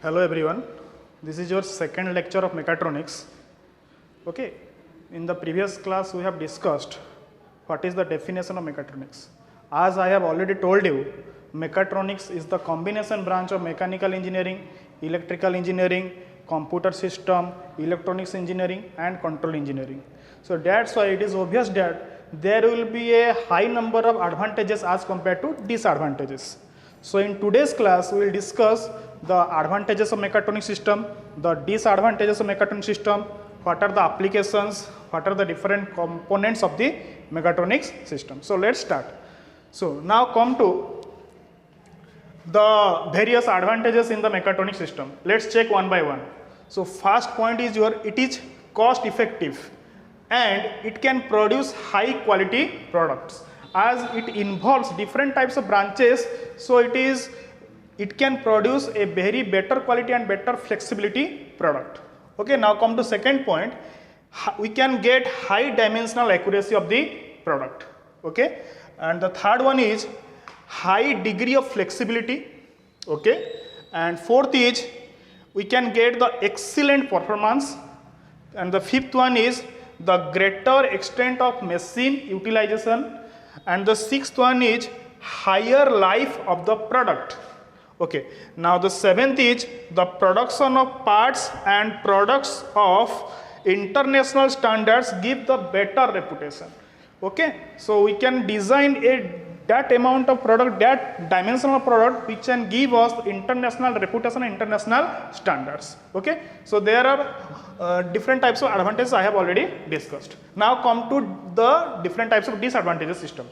Hello everyone, this is your second lecture of mechatronics. Okay, in the previous class we have discussed what is the definition of mechatronics. As I have already told you, mechatronics is the combination branch of mechanical engineering, electrical engineering, computer system, electronics engineering and control engineering. So that's why it is obvious that there will be a high number of advantages as compared to disadvantages. So in today's class we will discuss the advantages of mechatronic system, the disadvantages of mechatronic system, what are the applications, what are the different components of the mechatronics system. So let's start. So now come to the various advantages in the mechatronic system. Let's check one by one. So first point is it is cost effective and it can produce high quality products. As it involves different types of branches, so it can produce a very better quality and better flexibility product. Okay, now come to second point, we can get high dimensional accuracy of the product. Okay, and the third one is high degree of flexibility. Okay, and fourth is we can get the excellent performance, and the fifth one is the greater extent of machine utilization, and the sixth one is higher life of the product. Okay, now the seventh is the production of parts and products of international standards give the better reputation. Okay, so we can design that amount of product, that dimensional product which can give us international reputation and international standards. Okay, so there are different types of advantages I have already discussed. Now come to the different types of disadvantages system.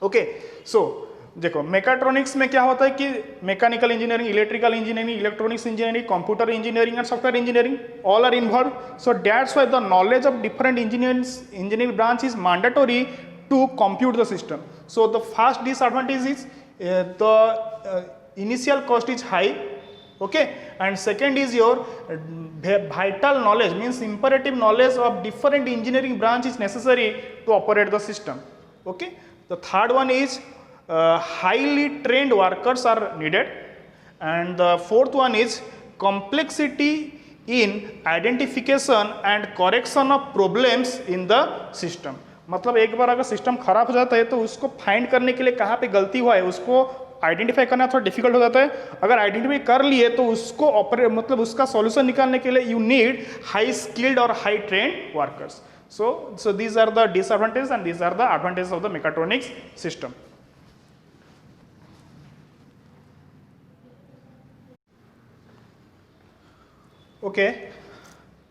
Okay, so देखो mechatronics में क्या होता है कि mechanical engineering, electrical engineering, electronics engineering, computer engineering and software engineering all are involved. So that's why the knowledge of different engineering branch is mandatory to compute the system. So the first disadvantage is the initial cost is high. Okay, and second is your vital knowledge, means imperative knowledge of different engineering branch is necessary to operate the system. Okay, the third one is highly trained workers are needed, and the fourth one is complexity in identification and correction of problems in the system. मतलब एक बार अगर system खराब हो जाता है तो उसको find करने के लिए कहाँ पे गलती हुआ है उसको आइडेंटिफाई करना थोड़ा डिफिकल्ट हो जाता है. अगर आइडेंटिफाई कर लिए तो उसको ऑपरेट मतलब उसका सॉल्यूशन निकालने के लिए यू नीड हाई स्किल्ड और high trained workers. So these are the disadvantages and these are the advantages of the mechatronics system. Okay,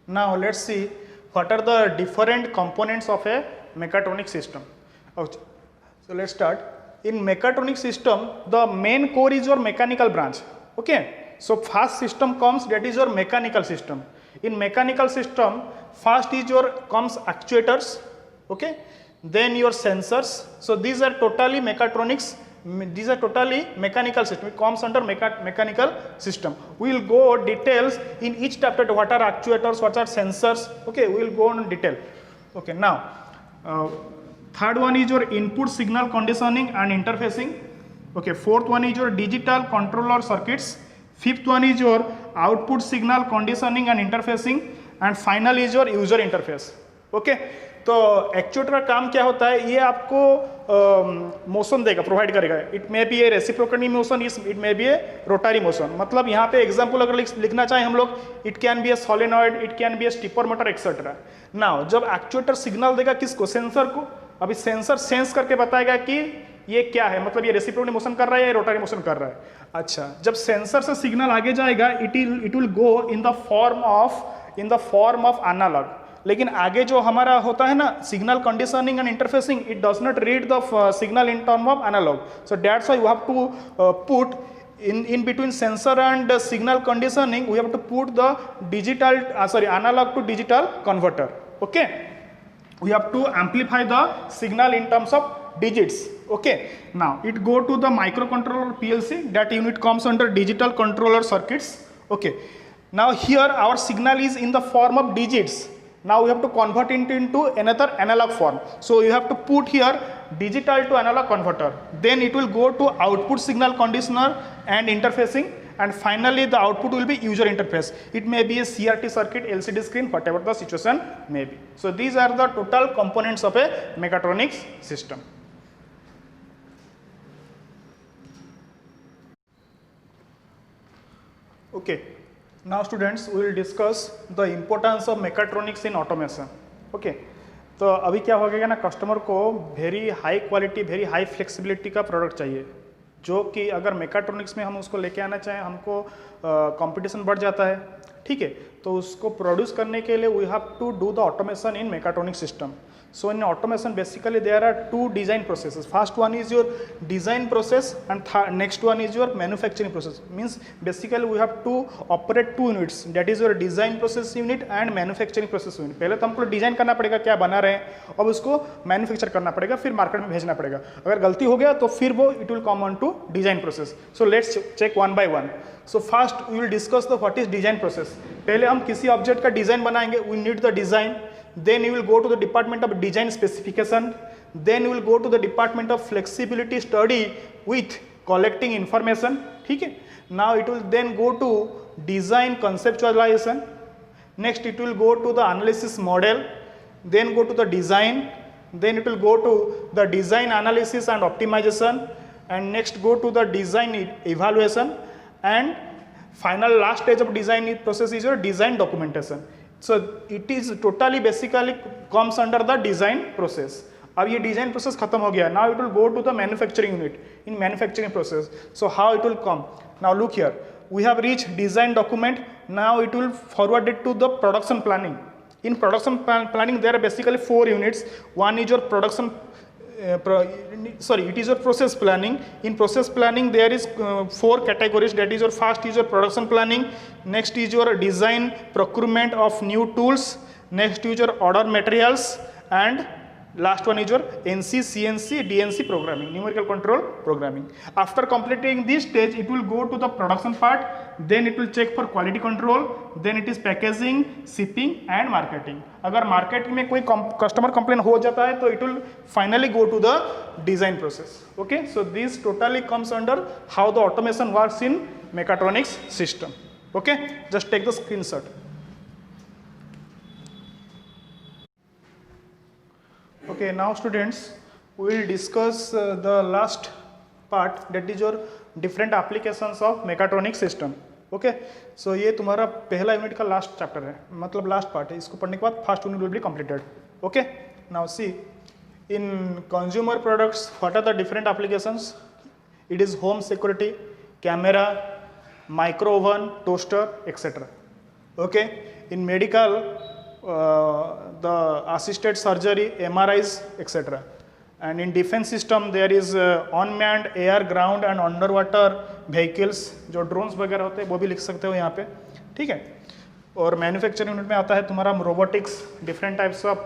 now let's see what are the different components of a mechatronic system. Okay. So let's start. In mechatronic system, the main core is your mechanical branch. Okay, so first system comes, that is your mechanical system. In mechanical system, first is your comes actuators. Okay, then your sensors. So these are totally mechatronics. These are totally mechanical system. It comes under mechanical system. We will go details in each chapter. What are actuators? What are sensors? Okay, we will go on detail. Okay, now third one is your input signal conditioning and interfacing. Okay, fourth one is your digital controller circuits. Fifth one is your output signal conditioning and interfacing, and final is your user interface. Okay, तो actuator का काम क्या होता है, ये आपको motion देगा, provide करेगा. It may be A reciprocal motion, it may be A rotary motion. मतलब यहाँ पे एग्जांपल अगर लिखना चाहें हम लोग, it can be A solenoid, it can be A stripper motor etcetera. Now जब एक्चुएटर सिग्नल देगा किसको, सेंसर को, अभी सेंसर सेंस करके बताएगा कि ये क्या है, मतलब ये रेसिप्रोकल मोशन कर रहा है या रोटरी मोशन कर रहा है. अच्छा, जब सेंसर से सिग्नल आगे जाएगा it will go in the form of analogue. लेकिन आगे जो हमारा होता है ना signal conditioning and interfacing, it does not read the signal in term of analogue. So that's why you have to put in between sensor and signal conditioning, we have to put the digital analog to digital converter. Okay, we have to amplify the signal in terms of digits. Okay, now it go to the microcontroller PLC. That unit comes under digital controller circuits. Okay, now here our signal is in the form of digits. Now we have to convert it into another analog form. So you have to put here digital to analog converter. Then it will go to output signal conditioner and interfacing, and finally the output will be user interface. It may be a CRT circuit, LCD screen, whatever the situation may be. So these are the total components of a mechatronics system. Okay, now students we will discuss the importance of mechatronics in automation. Okay, तो अभी क्या हो गया ना, customer को very high quality very high flexibility का product चाहिए, जो कि अगर मेकाट्रॉनिक्स में हम उसको लेके आना चाहें हमको कंपटीशन बढ़ जाता है, ठीक है। तो उसको प्रोड्यूस करने के लिए we have to do the automation in mechatronic system. So in automation basically there are two design processes. First one is your design process and next one is your manufacturing process. Means basically we have to operate two units, that is your design process unit and manufacturing process unit. पहले तो हमको design करना पड़ेगा क्या बना रहे हैं, अब उसको मैन्युफैक्चर करना पड़ेगा, फिर मार्केट में भेजना पड़ेगा. अगर गलती हो गया तो फिर वो it will come on to design process. So let's check one by one. So first we will discuss the what is design process. पहले हम किसी ऑब्जेक्ट का डिजाइन बनाएंगे, we need the design. Then you will go to the department of design specification. Then you will go to the department of flexibility study with collecting information. ठीक है. Now it will then go to design conceptualization. Next it will go to the analysis model. Then go to the design. Then it will go to the design analysis and optimization. And next go to the design evaluation. And final last stage of design process is your design documentation. So it is totally basically comes under the design process. अब ये design process खत्म हो गया. Now it will go to the manufacturing unit in manufacturing process. So how it will come? Now look here. We have reached design document. Now it will forward it to the production planning. In production planning there are basically 4 units. One is your production. It is your process planning. In process planning there is 4 categories. That is your first is your production planning. Next is your design procurement of new tools. Next is your order materials, and last one is your NC, CNC, DNC programming, numerical control programming. After completing this stage, it will go to the production part. Then it will check for quality control. Then it is packaging, shipping and marketing. अगर market में कोई customer complain हो जाता है तो it will finally go to the design process. Okay, so this totally comes under how the automation works in mechatronics system. Okay, just take the screenshot. Okay, now students we will discuss the last part, that is your different applications of mechatronic system. Okay, so ये तुम्हारा पहला unit का last chapter है, मतलब last part है. इसको पढ़ने के बाद first unit will be completed. Okay, now see in consumer products what are the different applications. It is home security, camera, micro oven, toaster etcetera. Okay, in medical the assisted surgery, MRIs, etc. And in defense system there is unmanned air, ground and underwater vehicles, जो drones वगैरह होते हैं वो भी लिख सकते हो यहाँ पे, ठीक है. और मैन्युफैक्चरिंग यूनिट में आता है तुम्हारा robotics, different types of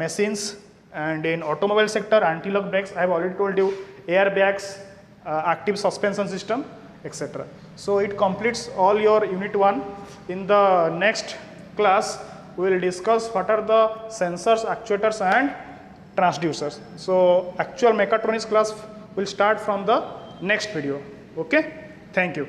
machines. And in automobile sector, anti-lock brakes, I have already told you, airbags, active suspension system, etc. So it completes all your unit 1. In the next class we will discuss what are the sensors, actuators and transducers. So actual mechatronics class will start from the next video. Okay, thank you.